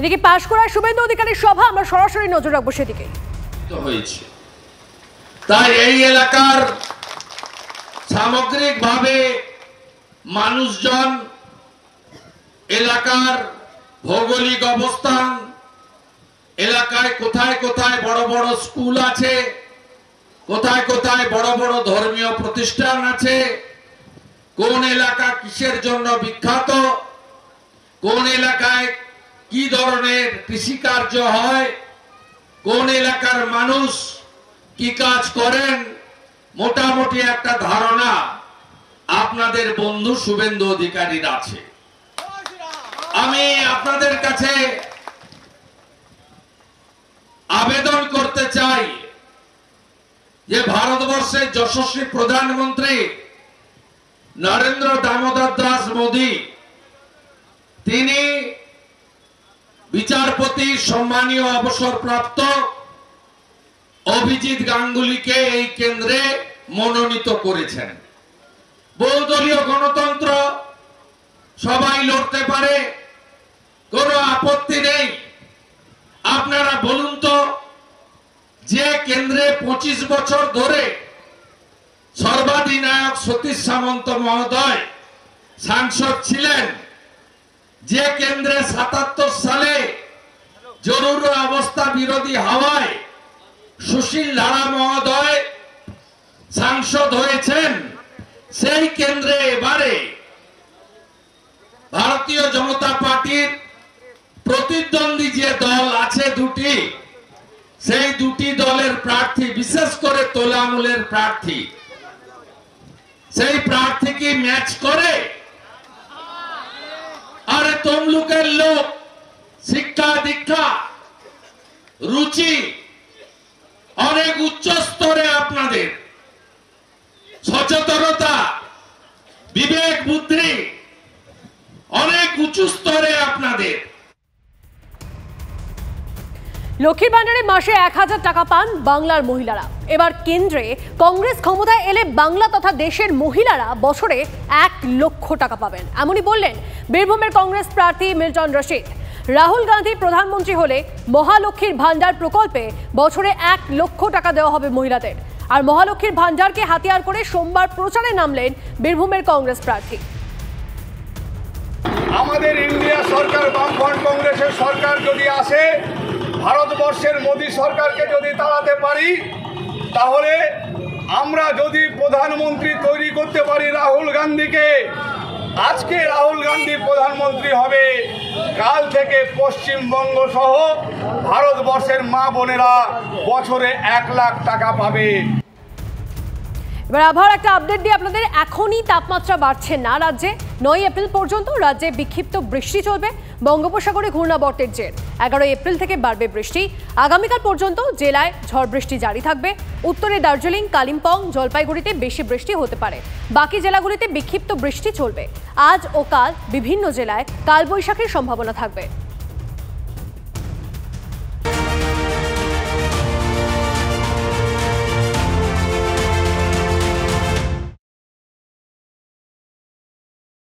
এদিকে পাঁশকুড়ায় শুভেন্দু অধিকারীর সভা, আমরা সরাসরি নজর রাখবো সেদিকে। তাই এই এলাকার সামগ্রিকভাবে মানুষজন, এলাকার ভৌগোলিক অবস্থান, এলাকায় কোথায় কোথায় বড় বড় স্কুল আছে, কোথায় কোথায় বড় বড় ধর্মীয় প্রতিষ্ঠান আছে, কোন এলাকা কিসের জন্য বিখ্যাত, কোন এলাকায় কি ধরনের কৃষিকার্য হয়, কোন এলাকার মানুষ কি কাজ করেন, মোটামুটি একটা ধারণা আপনাদের বন্ধু শুভেন্দু অধিকারীর আছে। আমি আপনাদের কাছে আবেদন করতে চাই যে ভারতবর্ষের যশস্বী প্রধানমন্ত্রী নরেন্দ্র দামোদর দাস মোদী, তিনি বিচারপতি সম্মানীয় অবসরপ্রাপ্ত অভিজিৎ গাঙ্গুলিকে এই কেন্দ্রে মনোনীত করেছেন। বহুদলীয় গণতন্ত্র, সবাই লড়তে পারে, কোনো আপত্তি নেই। আপনারা বলুন তো, যে কেন্দ্রে 25 বছর ধরে সর্বাধিনায়ক সতীশ সামন্ত মহোদয় সাংসদ ছিলেন, যে কেন্দ্রে 77 সালে জরুরি অবস্থা বিরোধী হওয়ায় সুশীল ধারা মহোদয় সাংসদ হয়েছেন, সেই কেন্দ্রে এবারে ভারতীয় জনতা পার্টির প্রতিদ্বন্দ্বী যে দল আছে দুটি, সেই দুটি দলের প্রার্থী, বিশেষ করে তৃণমূলের প্রার্থী, সেই প্রার্থী কি ম্যাচ করে? আরে তমলুকের লোক, শিক্ষা দীক্ষা রুচি অনেক উচ্চ স্তরে, আপনাদের সচেতনতা বিবেক বুদ্ধি অনেক উঁচু স্তরে আপনাদের। লক্ষ্মীর ভান্ডারে মাসে 1000 টাকা পান বাংলার মহিলারা। এবার কেন্দ্রে কংগ্রেস ক্ষমতায় এলে বাংলা তথা দেশের মহিলারা বছরে 1 লক্ষ টাকা পাবেন, এমনই বললেন বীরভূমের কংগ্রেস প্রার্থী মিল্টন রশিদ। রাহুল গান্ধী প্রধানমন্ত্রী হলে মহালক্ষ্মীর ভান্ডার প্রকল্পে বছরে 1 লক্ষ টাকা দেওয়া হবে মহিলাদের। আর মহালক্ষ্মীর ভান্ডারকে হাতিয়ার করে সোমবার প্রচারে নামলেন বীরভূমের কংগ্রেস প্রার্থী। আমাদের ইন্ডিয়া সরকার, বামফ্রন্ট কংগ্রেসের সরকার যদি আসে, ভারতবর্ষের মোদী সরকারকে যদি তাড়াতে পারি, তাহলে আমরা যদি প্রধানমন্ত্রী তৈরি করতে পারি রাহুল গান্ধীকে, আজকে রাহুল গান্ধী প্রধানমন্ত্রী হবে, কাল থেকে পশ্চিমবঙ্গ সহ ভারতবর্ষের মা বোনেরা বছরে 1 লাখ টাকা পাবে। এবার আবহাওয়ার একটা আপডেট দিয়ে আপনাদের। এখনই তাপমাত্রা বাড়ছে না রাজ্যে। 9 এপ্রিল পর্যন্ত রাজ্যে বিক্ষিপ্ত বৃষ্টি চলবে বঙ্গোপসাগরে ঘূর্ণাবর্তের জের। 11 এপ্রিল থেকে বাড়বে বৃষ্টি। আগামীকাল পর্যন্ত জেলায় ঝড় বৃষ্টি জারি থাকবে। উত্তরে দার্জিলিং, কালিম্পং, জলপাইগুড়িতে বেশি বৃষ্টি হতে পারে। বাকি জেলাগুলিতে বিক্ষিপ্ত বৃষ্টি চলবে। আজ ও কাল বিভিন্ন জেলায় কালবৈশাখীর সম্ভাবনা থাকবে।